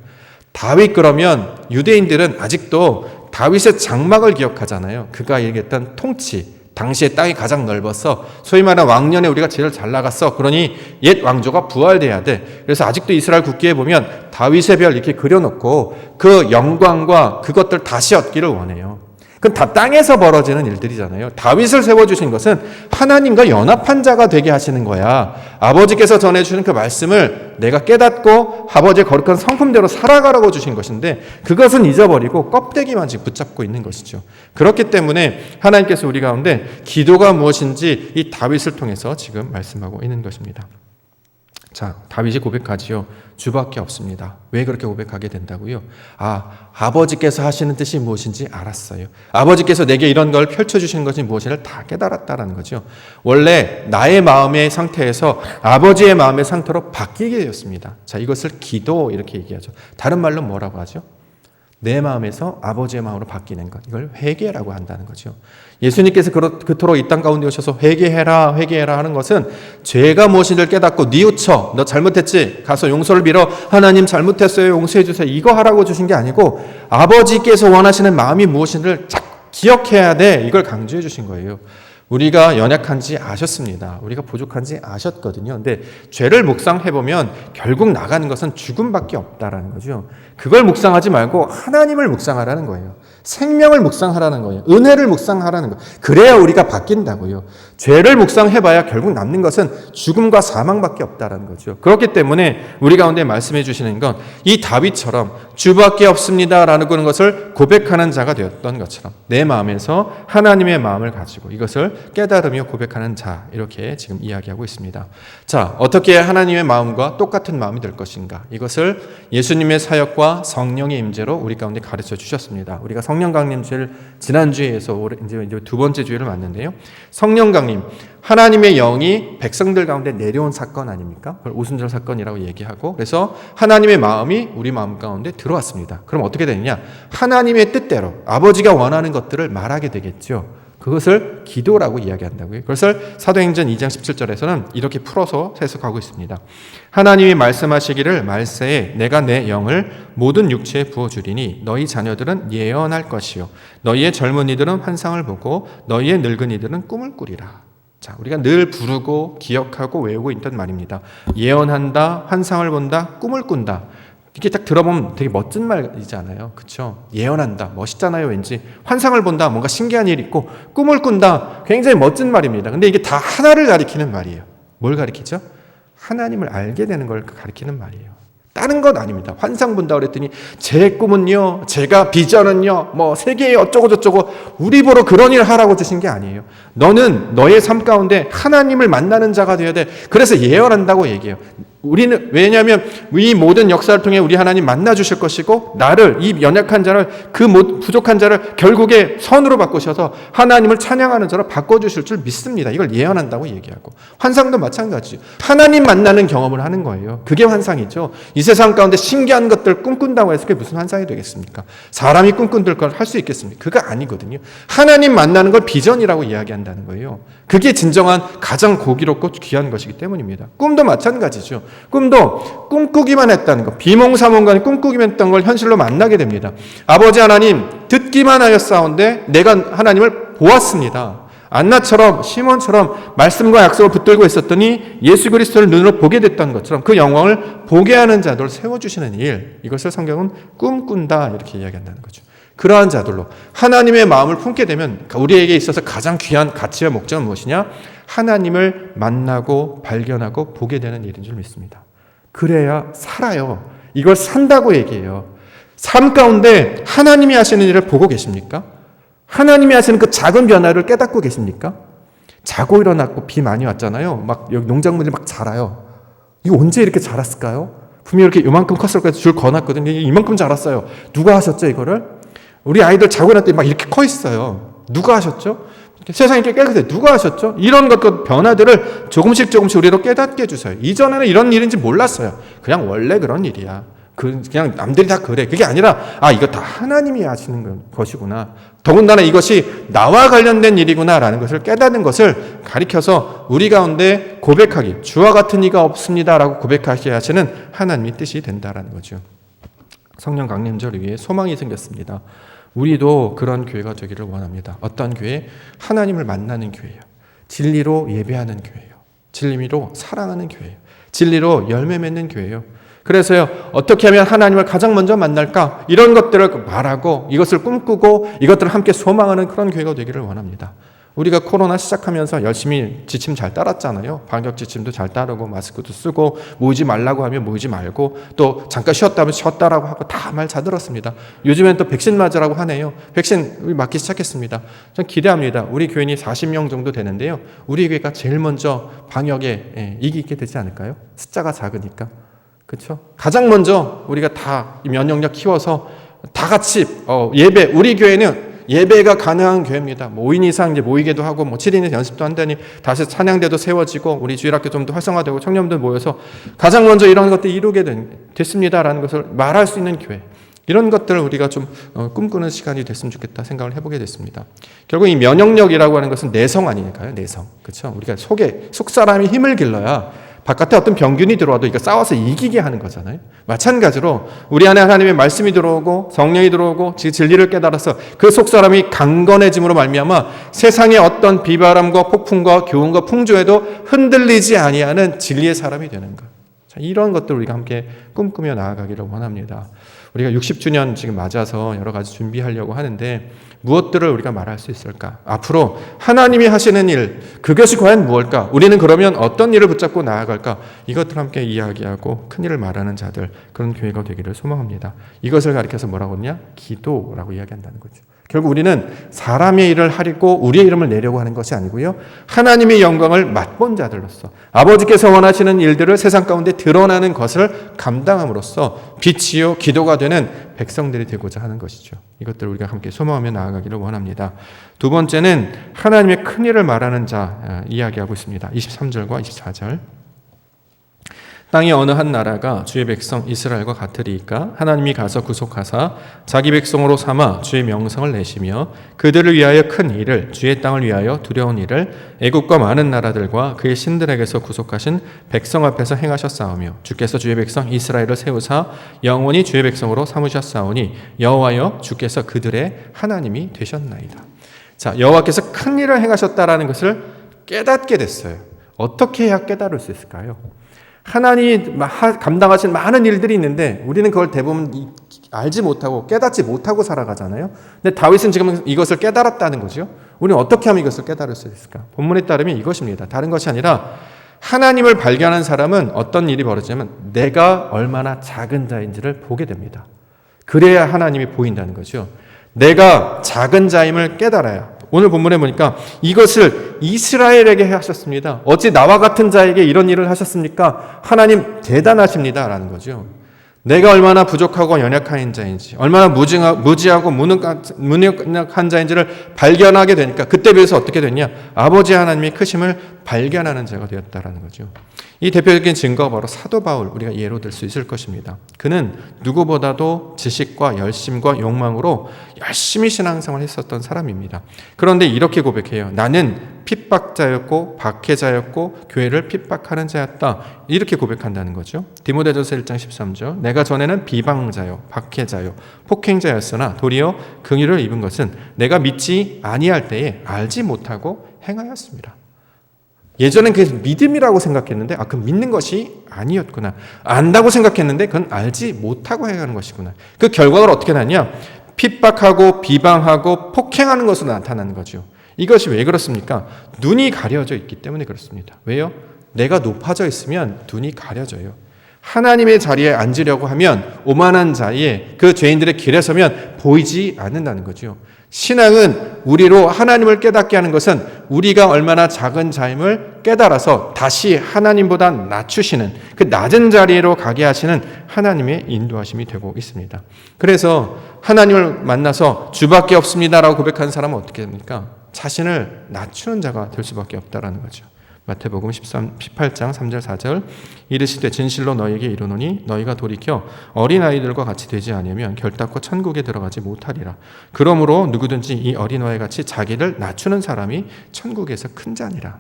다윗, 그러면 유대인들은 아직도 다윗의 장막을 기억하잖아요. 그가 얘기했던 통치, 당시에 땅이 가장 넓어서 소위 말하는 왕년에 우리가 제일 잘 나갔어. 그러니 옛 왕조가 부활돼야 돼. 그래서 아직도 이스라엘 국기에 보면 다윗의 별 이렇게 그려놓고 그 영광과 그것들 다시 얻기를 원해요. 그건 다 땅에서 벌어지는 일들이잖아요. 다윗을 세워주신 것은 하나님과 연합한 자가 되게 하시는 거야. 아버지께서 전해주신 그 말씀을 내가 깨닫고 아버지의 거룩한 성품대로 살아가라고 주신 것인데, 그것은 잊어버리고 껍데기만 지금 붙잡고 있는 것이죠. 그렇기 때문에 하나님께서 우리 가운데 기도가 무엇인지 이 다윗을 통해서 지금 말씀하고 있는 것입니다. 자, 다윗이 고백하지요. 주밖에 없습니다. 왜 그렇게 고백하게 된다고요? 아버지께서 하시는 뜻이 무엇인지 알았어요. 아버지께서 내게 이런 걸 펼쳐주시는 것이 무엇인지를 다 깨달았다는 거죠. 원래 나의 마음의 상태에서 아버지의 마음의 상태로 바뀌게 되었습니다. 자, 이것을 기도 이렇게 얘기하죠. 다른 말로 뭐라고 하죠? 내 마음에서 아버지의 마음으로 바뀌는 것, 이걸 회개라고 한다는 거죠. 예수님께서 그토록 이 땅 가운데 오셔서 회개해라 회개해라 하는 것은 죄가 무엇인지를 깨닫고 뉘우쳐, 너 잘못했지? 가서 용서를 빌어, 하나님 잘못했어요, 용서해 주세요, 이거 하라고 주신 게 아니고 아버지께서 원하시는 마음이 무엇인지를 기억해야 돼, 이걸 강조해 주신 거예요. 우리가 연약한지 아셨습니다. 우리가 부족한지 아셨거든요. 근데 죄를 묵상해보면 결국 나가는 것은 죽음밖에 없다라는 거죠. 그걸 묵상하지 말고 하나님을 묵상하라는 거예요. 생명을 묵상하라는 거예요. 은혜를 묵상하라는 거예요. 그래야 우리가 바뀐다고요. 죄를 묵상해봐야 결국 남는 것은 죽음과 사망밖에 없다라는 거죠. 그렇기 때문에 우리 가운데 말씀해 주시는 건 이 다윗처럼 주밖에 없습니다라는 것을 고백하는 자가 되었던 것처럼 내 마음에서 하나님의 마음을 가지고 이것을 깨달으며 고백하는 자, 이렇게 지금 이야기하고 있습니다. 자, 어떻게 하나님의 마음과 똑같은 마음이 될 것인가? 이것을 예수님의 사역과 성령의 임재로 우리 가운데 가르쳐 주셨습니다. 우리가 성령 강림 주일 지난주에서 이제 두 번째 주일을 맞는데요. 성령 강림, 하나님의 영이 백성들 가운데 내려온 사건 아닙니까? 그걸 오순절 사건이라고 얘기하고, 그래서 하나님의 마음이 우리 마음 가운데 들어왔습니다. 그럼 어떻게 되느냐? 하나님의 뜻대로 아버지가 원하는 것들을 말하게 되겠죠. 그것을 기도라고 이야기한다고요. 그것을 사도행전 2장 17절에서는 이렇게 풀어서 해석하고 있습니다. 하나님이 말씀하시기를 말세에 내가 내 영을 모든 육체에 부어주리니 너희 자녀들은 예언할 것이요 너희의 젊은이들은 환상을 보고 너희의 늙은이들은 꿈을 꾸리라. 자, 우리가 늘 부르고 기억하고 외우고 있던 말입니다. 예언한다, 환상을 본다, 꿈을 꾼다. 이렇게 딱 들어보면 되게 멋진 말이잖아요. 그렇죠? 예언한다, 멋있잖아요. 왠지 환상을 본다, 뭔가 신기한 일이 있고, 꿈을 꾼다, 굉장히 멋진 말입니다. 근데 이게 다 하나를 가리키는 말이에요. 뭘 가리키죠? 하나님을 알게 되는 걸 가리키는 말이에요. 다른 건 아닙니다. 환상 본다 그랬더니 제 꿈은요, 제가 비전은요, 뭐 세계에 어쩌고 저쩌고 우리 보러 그런 일 하라고 주신 게 아니에요. 너는 너의 삶 가운데 하나님을 만나는 자가 되어야 돼. 그래서 예언한다고 얘기해요. 우리는, 왜냐하면 이 모든 역사를 통해 우리 하나님 만나 주실 것이고, 나를, 이 연약한 자를, 그 부족한 자를 결국에 선으로 바꾸셔서 하나님을 찬양하는 자로 바꿔주실 줄 믿습니다. 이걸 예언한다고 얘기하고, 환상도 마찬가지죠. 하나님 만나는 경험을 하는 거예요. 그게 환상이죠. 이 세상 가운데 신기한 것들 꿈꾼다고 해서 그게 무슨 환상이 되겠습니까? 사람이 꿈꾼들 걸 할 수 있겠습니까? 그거 아니거든요. 하나님 만나는 걸 비전이라고 이야기한다는 거예요. 그게 진정한 가장 고기롭고 귀한 것이기 때문입니다. 꿈도 마찬가지죠. 꿈도 꿈꾸기만 했다는 것, 비몽사몽간에 꿈꾸기만 했던 걸 현실로 만나게 됩니다. 아버지 하나님, 듣기만 하였사온데 내가 하나님을 보았습니다. 안나처럼, 시몬처럼 말씀과 약속을 붙들고 있었더니 예수 그리스도를 눈으로 보게 됐던 것처럼 그 영광을 보게 하는 자들을 세워주시는 일, 이것을 성경은 꿈꾼다 이렇게 이야기한다는 거죠. 그러한 자들로 하나님의 마음을 품게 되면 우리에게 있어서 가장 귀한 가치와 목적은 무엇이냐? 하나님을 만나고 발견하고 보게 되는 일인 줄 믿습니다. 그래야 살아요. 이걸 산다고 얘기해요. 삶 가운데 하나님이 하시는 일을 보고 계십니까? 하나님이 하시는 그 작은 변화를 깨닫고 계십니까? 자고 일어났고 비 많이 왔잖아요. 막 여기 농작물이 막 자라요. 이거 언제 이렇게 자랐을까요? 분명히 이렇게 요만큼 컸을 거예요. 줄 거놨거든요. 이만큼 자랐어요. 누가 하셨죠, 이거를? 우리 아이들 자고 일어났더니 막 이렇게 커 있어요. 누가 하셨죠? 세상이 이렇게 깨끗해. 누가 하셨죠? 이런 것들, 변화들을 조금씩 우리로 깨닫게 해주세요. 이전에는 이런 일인지 몰랐어요. 그냥 원래 그런 일이야. 그냥 남들이 다 그래. 그게 아니라, 이거 다 하나님이 하시는 것이구나. 더군다나 이것이 나와 관련된 일이구나라는 것을 깨닫는 것을 가리켜서 우리 가운데 고백하기, 주와 같은 이가 없습니다라고 고백하게 하시는 하나님의 뜻이 된다라는 거죠. 성령 강림절 위에 소망이 생겼습니다. 우리도 그런 교회가 되기를 원합니다. 어떤 교회? 하나님을 만나는 교회예요. 진리로 예배하는 교회예요. 진리로 사랑하는 교회예요. 진리로 열매 맺는 교회예요. 그래서요, 어떻게 하면 하나님을 가장 먼저 만날까? 이런 것들을 말하고 이것을 꿈꾸고 이것들을 함께 소망하는 그런 교회가 되기를 원합니다. 우리가 코로나 시작하면서 열심히 지침 잘 따랐잖아요. 방역 지침도 잘 따르고 마스크도 쓰고 모이지 말라고 하면 모이지 말고 또 잠깐 쉬었다 하면 쉬었다라고 하고 다 말 잘 들었습니다. 요즘엔 또 백신 맞으라고 하네요. 백신 맞기 시작했습니다. 전 기대합니다. 우리 교인이 40명 정도 되는데요. 우리 교회가 제일 먼저 방역에 이기 있게 되지 않을까요? 숫자가 작으니까. 그렇죠? 가장 먼저 우리가 다 면역력 키워서 다 같이 예배, 우리 교회는 예배가 가능한 교회입니다. 5인 이상 이제 모이기도 하고 7인 연습도 한다니 다시 찬양대도 세워지고 우리 주일학교 좀 더 활성화되고 청년들 모여서 가장 먼저 이런 것들 이루게 됐습니다라는 것을 말할 수 있는 교회. 이런 것들을 우리가 좀 꿈꾸는 시간이 됐으면 좋겠다 생각을 해보게 됐습니다. 결국 이 면역력이라고 하는 것은 내성 아니니까요. 내성. 그렇죠? 우리가 속 사람이 힘을 길러야 바깥에 어떤 병균이 들어와도 이거 싸워서 이기게 하는 거잖아요. 마찬가지로 우리 안에 하나님의 말씀이 들어오고 성령이 들어오고 진리를 깨달아서 그 속사람이 강건해짐으로 말미암아 세상의 어떤 비바람과 폭풍과 교훈과 풍조에도 흔들리지 아니하는 진리의 사람이 되는 것. 자, 이런 것들 우리가 함께 꿈꾸며 나아가기를 원합니다. 우리가 60주년 지금 맞아서 여러 가지 준비하려고 하는데 무엇들을 우리가 말할 수 있을까? 앞으로 하나님이 하시는 일, 그것이 과연 무엇일까? 우리는 그러면 어떤 일을 붙잡고 나아갈까? 이것들을 함께 이야기하고 큰 일을 말하는 자들, 그런 교회가 되기를 소망합니다. 이것을 가리켜서 뭐라고 하냐? 기도라고 이야기한다는 거죠. 결국 우리는 사람의 일을 하려고 우리의 이름을 내려고 하는 것이 아니고요. 하나님의 영광을 맛본 자들로서 아버지께서 원하시는 일들을 세상 가운데 드러나는 것을 감당함으로써 빛이요 기도가 되는 백성들이 되고자 하는 것이죠. 이것들을 우리가 함께 소망하며 나아가기를 원합니다. 두 번째는 하나님의 큰 일을 말하는 자 이야기하고 있습니다. 23절과 24절. 땅의 어느 한 나라가 주의 백성 이스라엘과 같으리이까 하나님이 가서 구속하사 자기 백성으로 삼아 주의 명성을 내시며 그들을 위하여 큰 일을 주의 땅을 위하여 두려운 일을 애국과 많은 나라들과 그의 신들에게서 구속하신 백성 앞에서 행하셨사오며 주께서 주의 백성 이스라엘을 세우사 영원히 주의 백성으로 삼으셨사오니 여호와여 주께서 그들의 하나님이 되셨나이다. 자, 여호와께서 큰 일을 행하셨다라는 것을 깨닫게 됐어요. 어떻게 해야 깨달을 수 있을까요? 하나님이 감당하신 많은 일들이 있는데 우리는 그걸 대부분 알지 못하고 깨닫지 못하고 살아가잖아요. 근데 다윗은 지금 이것을 깨달았다는 거죠. 우리는 어떻게 하면 이것을 깨달을 수 있을까? 본문에 따르면 이것입니다. 다른 것이 아니라 하나님을 발견한 사람은 어떤 일이 벌어지냐면 내가 얼마나 작은 자인지를 보게 됩니다. 그래야 하나님이 보인다는 거죠. 내가 작은 자임을 깨달아야. 오늘 본문에 보니까 이것을 이스라엘에게 하셨습니다. 어찌 나와 같은 자에게 이런 일을 하셨습니까? 하나님 대단하십니다 라는 거죠. 내가 얼마나 부족하고 연약한 자인지, 얼마나 무지하고 무능한 자인지를 발견하게 되니까 그때 비해서 어떻게 됐냐? 아버지 하나님의 크심을 발견하는 자가 되었다라는 거죠. 이 대표적인 증거가 바로 사도 바울, 우리가 예로 들 수 있을 것입니다. 그는 누구보다도 지식과 열심과 욕망으로 열심히 신앙생활을 했었던 사람입니다. 그런데 이렇게 고백해요. 나는 핍박자였고 박해자였고 교회를 핍박하는 자였다. 이렇게 고백한다는 거죠. 디모데전서 1장 13절. 내가 전에는 비방자요 박해자요 폭행자였으나 도리어 긍휼을 입은 것은 내가 믿지 아니할 때에 알지 못하고 행하였습니다. 예전엔 그게 믿음이라고 생각했는데 그 믿는 것이 아니었구나. 안다고 생각했는데 그건 알지 못하고 행하는 것이구나. 그 결과가 어떻게 나냐? 핍박하고 비방하고 폭행하는 것으로 나타나는 거죠. 이것이 왜 그렇습니까? 눈이 가려져 있기 때문에 그렇습니다. 왜요? 내가 높아져 있으면 눈이 가려져요. 하나님의 자리에 앉으려고 하면 오만한 자에 그 죄인들의 길에 서면 보이지 않는다는 거죠. 신앙은 우리로 하나님을 깨닫게 하는 것은 우리가 얼마나 작은 자임을 깨달아서 다시 하나님보다 낮추시는 그 낮은 자리로 가게 하시는 하나님의 인도하심이 되고 있습니다. 그래서 하나님을 만나서 주밖에 없습니다라고 고백하는 사람은 어떻게 됩니까? 자신을 낮추는 자가 될 수밖에 없다라는 거죠. 마태복음 18장 3절 4절 이르시되 진실로 너희에게 이르노니 너희가 돌이켜 어린아이들과 같이 되지 않으면 결단코 천국에 들어가지 못하리라. 그러므로 누구든지 이 어린아이 같이 자기를 낮추는 사람이 천국에서 큰 자니라.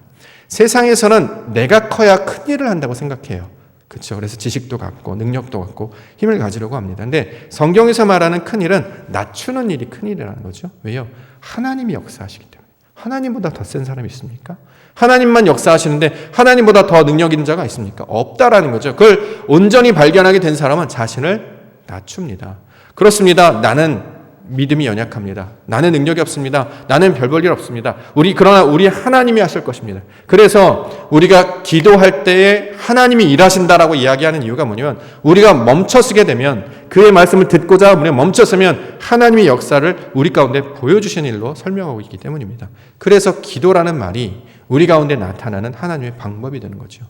세상에서는 내가 커야 큰 일을 한다고 생각해요. 그렇죠. 그래서 지식도 갖고 능력도 갖고 힘을 가지려고 합니다. 근데 성경에서 말하는 큰 일은 낮추는 일이 큰 일이라는 거죠. 왜요? 하나님이 역사하시기 때문에. 하나님보다 더 센 사람이 있습니까? 하나님만 역사하시는데 하나님보다 더 능력 있는 자가 있습니까? 없다라는 거죠. 그걸 온전히 발견하게 된 사람은 자신을 낮춥니다. 그렇습니다. 나는 믿음이 연약합니다. 나는 능력이 없습니다. 나는 별 볼 일 없습니다. 그러나 우리 하나님이 하실 것입니다. 그래서 우리가 기도할 때에 하나님이 일하신다라고 이야기하는 이유가 뭐냐면 우리가 멈춰서게 되면 그의 말씀을 듣고자 우리가 멈춰서면 하나님의 역사를 우리 가운데 보여주시는 일로 설명하고 있기 때문입니다. 그래서 기도라는 말이 우리 가운데 나타나는 하나님의 방법이 되는 거죠.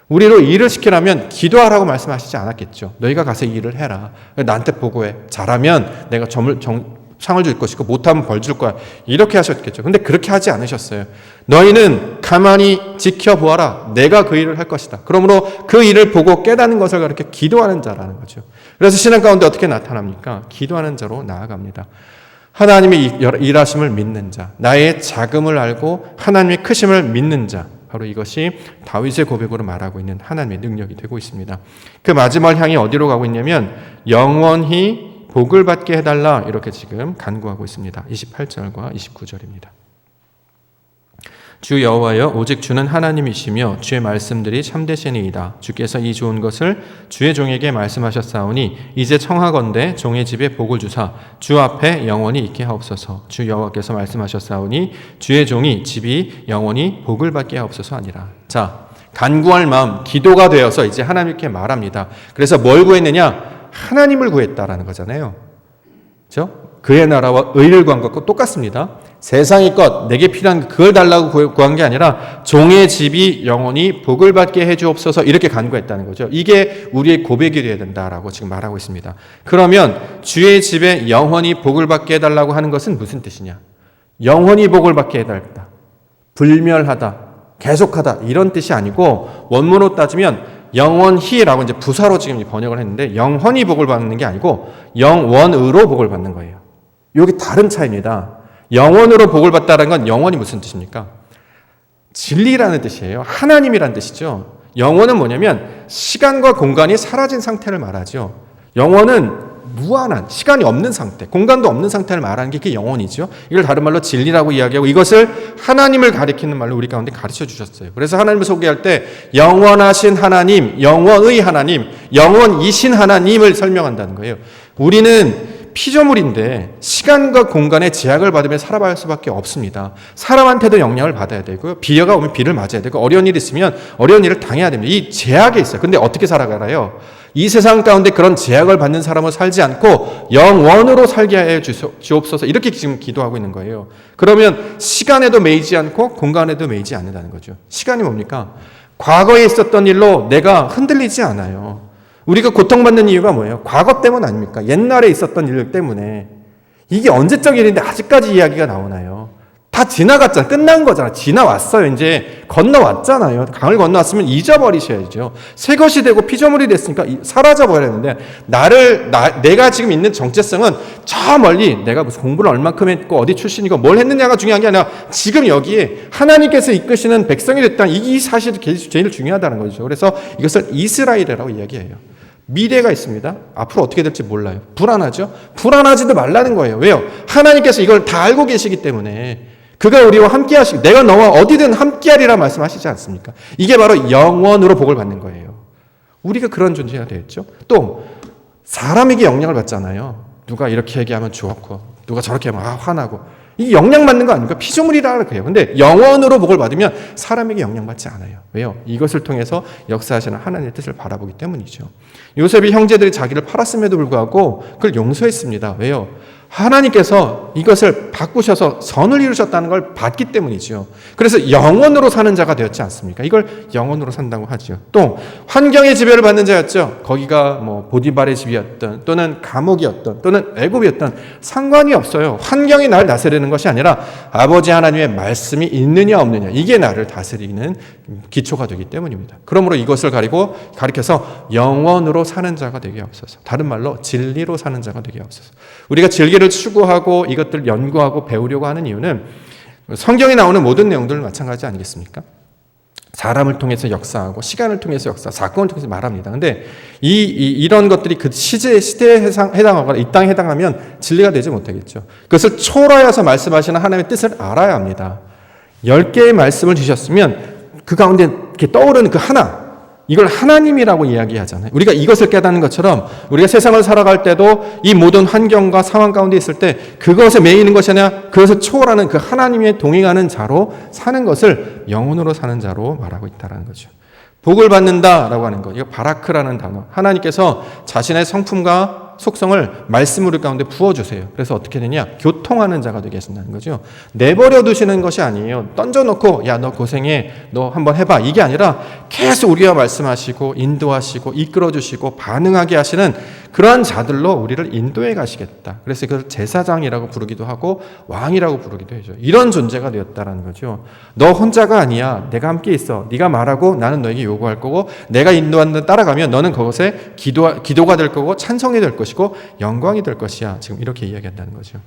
우리로 일을 시키라면 기도하라고 말씀하시지 않았겠죠. 너희가 가서 일을 해라. 나한테 보고해. 잘하면 내가 상을 줄 것이고 못하면 벌 줄 거야. 이렇게 하셨겠죠. 근데 그렇게 하지 않으셨어요. 너희는 가만히 지켜보아라. 내가 그 일을 할 것이다. 그러므로 그 일을 보고 깨닫는 것을 가르쳐 기도하는 자라는 거죠. 그래서 신앙 가운데 어떻게 나타납니까? 기도하는 자로 나아갑니다. 하나님의 일하심을 믿는 자, 나의 작음을 알고 하나님의 크심을 믿는 자, 바로 이것이 다윗의 고백으로 말하고 있는 하나님의 능력이 되고 있습니다. 그 마지막 향이 어디로 가고 있냐면 영원히 복을 받게 해달라 이렇게 지금 간구하고 있습니다. 28절과 29절입니다. 주 여호와여 오직 주는 하나님이시며 주의 말씀들이 참되시니이다. 주께서 이 좋은 것을 주의 종에게 말씀하셨사오니 이제 청하건대 종의 집에 복을 주사 주 앞에 영원히 있게 하옵소서. 주 여호와께서 말씀하셨사오니 주의 종이 집이 영원히 복을 받게 하옵소서 하니라. 자, 간구할 마음 기도가 되어서 이제 하나님께 말합니다. 그래서 뭘 구했느냐? 하나님을 구했다라는 거잖아요. 그렇죠? 그의 나라와 의를 구한 것과 똑같습니다. 세상의 것, 내게 필요한 그걸 달라고 구한 게 아니라 종의 집이 영원히 복을 받게 해주옵소서 이렇게 간구했다는 거죠. 이게 우리의 고백이 되어야 된다라고 지금 말하고 있습니다. 그러면 주의 집에 영원히 복을 받게 해달라고 하는 것은 무슨 뜻이냐? 영원히 복을 받게 해달다. 불멸하다, 계속하다 이런 뜻이 아니고 원문으로 따지면 영원히라고 이제 부사로 지금 번역을 했는데 영원히 복을 받는 게 아니고 영원으로 복을 받는 거예요. 이게 다른 차이입니다. 영원으로 복을 받다는 건 영원이 무슨 뜻입니까? 진리라는 뜻이에요. 하나님이라는 뜻이죠. 영원은 뭐냐면 시간과 공간이 사라진 상태를 말하죠. 영원은 무한한 시간이 없는 상태, 공간도 없는 상태를 말하는 게 그게 영원이죠. 이걸 다른 말로 진리라고 이야기하고 이것을 하나님을 가리키는 말로 우리 가운데 가르쳐 주셨어요. 그래서 하나님을 소개할 때 영원하신 하나님, 영원의 하나님, 영원이신 하나님을 설명한다는 거예요. 우리는 피조물인데 시간과 공간의 제약을 받으며 살아갈 수밖에 없습니다. 사람한테도 영향을 받아야 되고요. 비가 오면 비를 맞아야 되고 어려운 일이 있으면 어려운 일을 당해야 됩니다. 이 제약이 있어요. 근데 어떻게 살아가나요? 이 세상 가운데 그런 제약을 받는 사람을 살지 않고 영원으로 살게 해 주옵소서 이렇게 지금 기도하고 있는 거예요. 그러면 시간에도 매이지 않고 공간에도 매이지 않는다는 거죠. 시간이 뭡니까? 과거에 있었던 일로 내가 흔들리지 않아요. 우리가 고통받는 이유가 뭐예요? 과거 때문 아닙니까? 옛날에 있었던 일 때문에. 이게 언제적 일인데 아직까지 이야기가 나오나요? 다 지나갔잖아. 끝난 거잖아. 지나왔어요. 이제 건너왔잖아요. 강을 건너왔으면 잊어버리셔야죠. 새 것이 되고 피조물이 됐으니까 사라져버렸는데 내가 지금 있는 정체성은 저 멀리 내가 무슨 공부를 얼만큼 했고 어디 출신이고 뭘 했느냐가 중요한 게 아니라 지금 여기에 하나님께서 이끄시는 백성이 됐다는 이 사실이 제일 중요하다는 거죠. 그래서 이것을 이스라엘이라고 이야기해요. 미래가 있습니다. 앞으로 어떻게 될지 몰라요. 불안하죠? 불안하지도 말라는 거예요. 왜요? 하나님께서 이걸 다 알고 계시기 때문에 그가 우리와 함께 하시고 내가 너와 어디든 함께 하리라 말씀하시지 않습니까? 이게 바로 영원으로 복을 받는 거예요. 우리가 그런 존재가 되겠죠? 또 사람에게 영향을 받잖아요. 누가 이렇게 얘기하면 좋고 누가 저렇게 하면 화나고 이게 영향받는 거 아닙니까? 피조물이라 그래요. 근데 영원으로 복을 받으면 사람에게 영향받지 않아요. 왜요? 이것을 통해서 역사하시는 하나님의 뜻을 바라보기 때문이죠. 요셉이 형제들이 자기를 팔았음에도 불구하고 그걸 용서했습니다. 왜요? 하나님께서 이것을 바꾸셔서 선을 이루셨다는 걸 봤기 때문이죠. 그래서 영원으로 사는 자가 되었지 않습니까? 이걸 영원으로 산다고 하죠. 또 환경의 지배를 받는 자였죠. 거기가 뭐 보디발의 집이었던 또는 감옥이었던 또는 애굽이었던 상관이 없어요. 환경이 나를 다스리는 것이 아니라 아버지 하나님의 말씀이 있느냐 없느냐, 이게 나를 다스리는 기초가 되기 때문입니다. 그러므로 이것을 가리켜서 영원으로 사는 자가 되게 하옵소서. 다른 말로 진리로 사는 자가 되게 하옵소서. 우리가 진리를 추구하고 이것들을 연구하고 배우려고 하는 이유는 성경에 나오는 모든 내용들은 마찬가지 아니겠습니까? 사람을 통해서 역사하고 시간을 통해서 역사, 사건을 통해서 말합니다. 근데 이런 것들이 그 시대에 해당하거나 이 땅에 해당하면 진리가 되지 못하겠죠. 그것을 초월하여서 말씀하시는 하나님의 뜻을 알아야 합니다. 10개의 말씀을 주셨으면 그 가운데 이렇게 떠오르는 그 하나, 이걸 하나님이라고 이야기하잖아요. 우리가 이것을 깨닫는 것처럼 우리가 세상을 살아갈 때도 이 모든 환경과 상황 가운데 있을 때 그것에 매이는 것이 아니라 그것을 초월하는 그 하나님의 동행하는 자로 사는 것을 영혼으로 사는 자로 말하고 있다는 거죠. 복을 받는다라고 하는 것, 이거 바라크라는 단어. 하나님께서 자신의 성품과 속성을 말씀 우리 가운데 부어주세요. 그래서 어떻게 되냐? 교통하는 자가 되게 하신다는 거죠. 내버려 두시는 것이 아니에요. 던져놓고 야, 너 고생해, 너 한번 해봐, 이게 아니라 계속 우리와 말씀하시고 인도하시고 이끌어주시고 반응하게 하시는 그러한 자들로 우리를 인도해 가시겠다. 그래서 그걸 제사장이라고 부르기도 하고 왕이라고 부르기도 해요. 이런 존재가 되었다는 거죠. 너 혼자가 아니야. 내가 함께 있어. 네가 말하고 나는 너에게 요구할 거고, 내가 인도하는 데 따라가면 너는 그것에 기도가 될 거고 찬송이 될 것이고 영광이 될 것이야. 지금 이렇게 이야기한다는 거죠.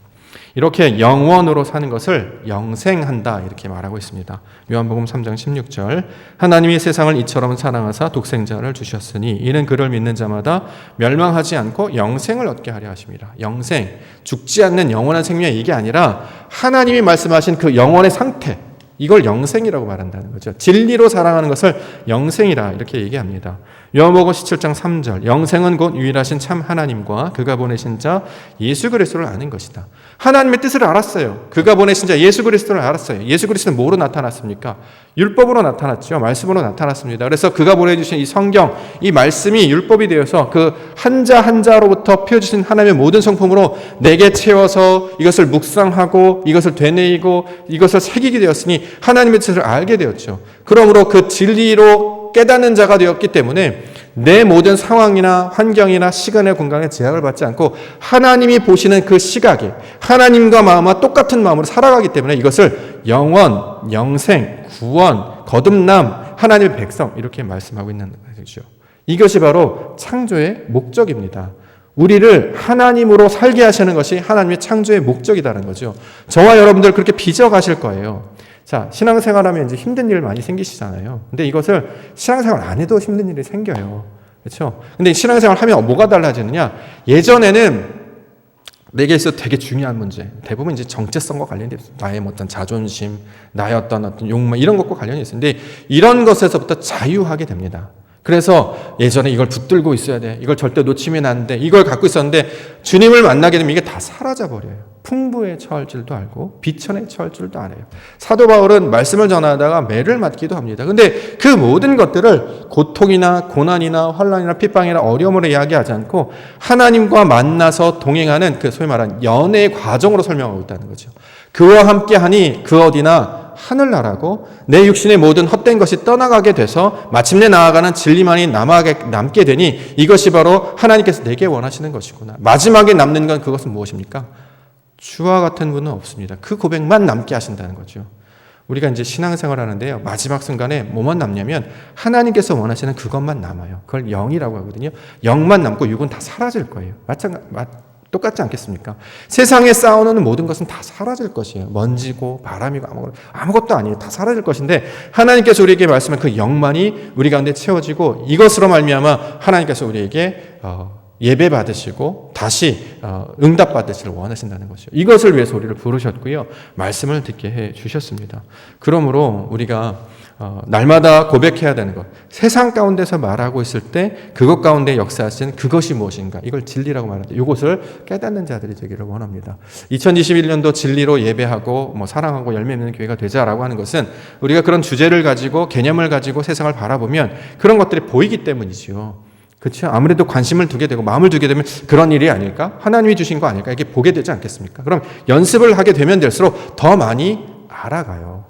이렇게 영원으로 사는 것을 영생한다, 이렇게 말하고 있습니다. 요한복음 3장 16절, 하나님이 세상을 이처럼 사랑하사 독생자를 주셨으니 이는 그를 믿는 자마다 멸망하지 않고 영생을 얻게 하려 하심이라. 영생, 죽지 않는 영원한 생명, 이게 아니라 하나님이 말씀하신 그 영원의 상태, 이걸 영생이라고 말한다는 거죠. 진리로 사랑하는 것을 영생이라 이렇게 얘기합니다. 요한복음 17장 3절, 영생은 곧 유일하신 참 하나님과 그가 보내신 자 예수 그리스도를 아는 것이다. 하나님의 뜻을 알았어요. 그가 보내신 자 예수 그리스도를 알았어요. 예수 그리스도는 뭐로 나타났습니까? 율법으로 나타났죠. 말씀으로 나타났습니다. 그래서 그가 보내주신 이 성경, 이 말씀이 율법이 되어서 그 한 자 한 자로부터 피워주신 하나님의 모든 성품으로 내게 채워서 이것을 묵상하고 이것을 되뇌이고 이것을 새기게 되었으니 하나님의 뜻을 알게 되었죠. 그러므로 그 진리로 깨닫는 자가 되었기 때문에 내 모든 상황이나 환경이나 시간의 공간에 제약을 받지 않고 하나님이 보시는 그 시각에 하나님과 마음과 똑같은 마음으로 살아가기 때문에 이것을 영원, 영생, 구원, 거듭남, 하나님의 백성, 이렇게 말씀하고 있는 것이죠. 이것이 바로 창조의 목적입니다. 우리를 하나님으로 살게 하시는 것이 하나님의 창조의 목적이라는 거죠. 저와 여러분들 그렇게 빚어가실 거예요. 자, 신앙생활하면 이제 힘든 일 많이 생기시잖아요. 근데 이것을 신앙생활 안 해도 힘든 일이 생겨요. 그렇죠? 근데 신앙생활 하면 뭐가 달라지느냐? 예전에는 내게 있어 되게 중요한 문제, 대부분 이제 정체성과 관련돼 있어요. 나의 어떤 자존심, 나의 어떤 욕망, 이런 것과 관련이 있어요. 근데 이런 것에서부터 자유하게 됩니다. 그래서 예전에 이걸 붙들고 있어야 돼, 이걸 절대 놓치면 안 돼, 이걸 갖고 있었는데 주님을 만나게 되면 이게 다 사라져 버려요. 풍부에 처할 줄도 알고 비천에 처할 줄도 알아요. 사도 바울은 말씀을 전하다가 매를 맞기도 합니다. 근데 그 모든 것들을 고통이나 고난이나 환난이나 핍박이나 어려움으로 이야기하지 않고 하나님과 만나서 동행하는 그 소위 말하는 연애의 과정으로 설명하고 있다는 거죠. 그와 함께하니 그 어디나 하늘나라고 내 육신의 모든 헛된 것이 떠나가게 돼서 마침내 나아가는 진리만이 남게 되니 이것이 바로 하나님께서 내게 원하시는 것이구나. 마지막에 남는 건 그것은 무엇입니까? 주와 같은 분은 없습니다. 그 고백만 남게 하신다는 거죠. 우리가 이제 신앙생활 하는데요, 마지막 순간에 뭐만 남냐면 하나님께서 원하시는 그것만 남아요. 그걸 영이라고 하거든요. 영만 남고 육은 다 사라질 거예요. 똑같지 않겠습니까? 세상에 쌓아놓는 모든 것은 다 사라질 것이에요. 먼지고 바람이고 아무것도 아니에요. 다 사라질 것인데 하나님께서 우리에게 말씀한 그 영만이 우리 가운데 채워지고 이것으로 말미암아 하나님께서 우리에게 예배 받으시고 다시 응답 받으시를 원하신다는 것이죠. 이것을 위해서 우리를 부르셨고요. 말씀을 듣게 해 주셨습니다. 그러므로 우리가 날마다 고백해야 되는 것, 세상 가운데서 말하고 있을 때 그것 가운데 역사하신 그것이 무엇인가, 이걸 진리라고 말하는데 이것을 깨닫는 자들이 되기를 원합니다. 2021년도 진리로 예배하고 사랑하고 열매 맺는 교회가 되자라고 하는 것은 우리가 그런 주제를 가지고 개념을 가지고 세상을 바라보면 그런 것들이 보이기 때문이지요. 그렇죠? 아무래도 관심을 두게 되고 마음을 두게 되면 그런 일이 아닐까? 하나님이 주신 거 아닐까? 이렇게 보게 되지 않겠습니까? 그럼 연습을 하게 되면 될수록 더 많이 알아가요.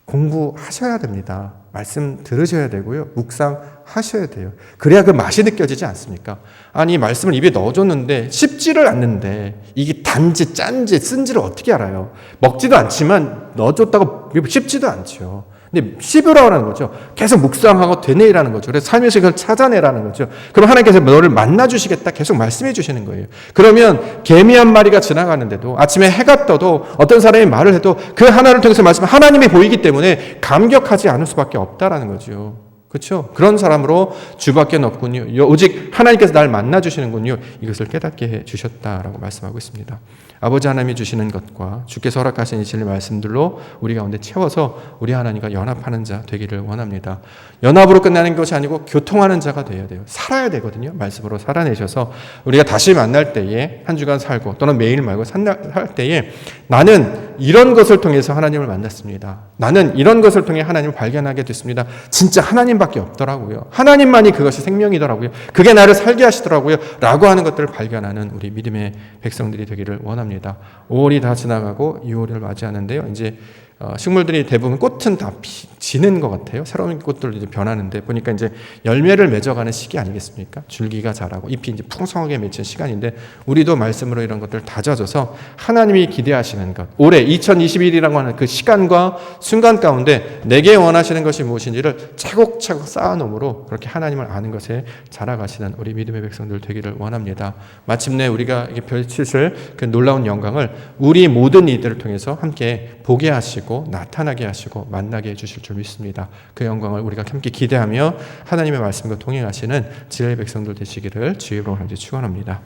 공부하셔야 됩니다. 말씀 들으셔야 되고요. 묵상하셔야 돼요. 그래야 그 맛이 느껴지지 않습니까? 아니, 말씀을 입에 넣어줬는데 씹지를 않는데 이게 단지 짠지 쓴지를 어떻게 알아요? 먹지도 않지만 넣어줬다고 씹지도 않죠. 근데 씹으라는 거죠. 계속 묵상하고 되뇌이라는 거죠. 그래서 삶에서 그걸 찾아내라는 거죠. 그럼 하나님께서 너를 만나주시겠다 계속 말씀해 주시는 거예요. 그러면 개미 한 마리가 지나가는데도 아침에 해가 떠도 어떤 사람이 말을 해도 그 하나를 통해서 말씀 하나님이 보이기 때문에 감격하지 않을 수밖에 없다라는 거죠. 그렇죠? 그런 사람으로 주밖에 없군요. 오직 하나님께서 날 만나주시는군요. 이것을 깨닫게 해주셨다라고 말씀하고 있습니다. 아버지 하나님이 주시는 것과 주께서 허락하신 이 진리 말씀들로 우리 가운데 채워서 우리 하나님과 연합하는 자 되기를 원합니다. 연합으로 끝나는 것이 아니고 교통하는 자가 되어야 돼요. 살아야 되거든요. 말씀으로 살아내셔서 우리가 다시 만날 때에 한 주간 살고 또는 매일 말고 살 때에 나는 이런 것을 통해서 하나님을 만났습니다. 나는 이런 것을 통해 하나님을 발견하게 됐습니다. 진짜 하나님밖에 없더라고요. 하나님만이 그것이 생명이더라고요. 그게 나를 살게 하시더라고요. 라고 하는 것들을 발견하는 우리 믿음의 백성들이 되기를 원합니다. 5월이 다 지나가고 6월을 맞이하는데요. 이제 식물들이 대부분 꽃은 다 지는 것 같아요. 새로운 꽃들 이제 변하는데 보니까 이제 열매를 맺어가는 시기 아니겠습니까? 줄기가 자라고 잎이 이제 풍성하게 맺힌 시간인데 우리도 말씀으로 이런 것들을 다져져서 하나님이 기대하시는 것, 올해 2021이라고 하는 그 시간과 순간 가운데 내게 원하시는 것이 무엇인지를 차곡차곡 쌓아놓음으로 그렇게 하나님을 아는 것에 자라가시는 우리 믿음의 백성들 되기를 원합니다. 마침내 우리가 이게 펼치실 그 놀라운 영광을 우리 모든 이들을 통해서 함께 보게 하시고 나타나게 하시고 만나게 해주실 줄 믿습니다. 그 영광을 우리가 함께 기대하며 하나님의 말씀과 동행하시는 지혜의 백성들 되시기를 주의 이름으로 축원합니다.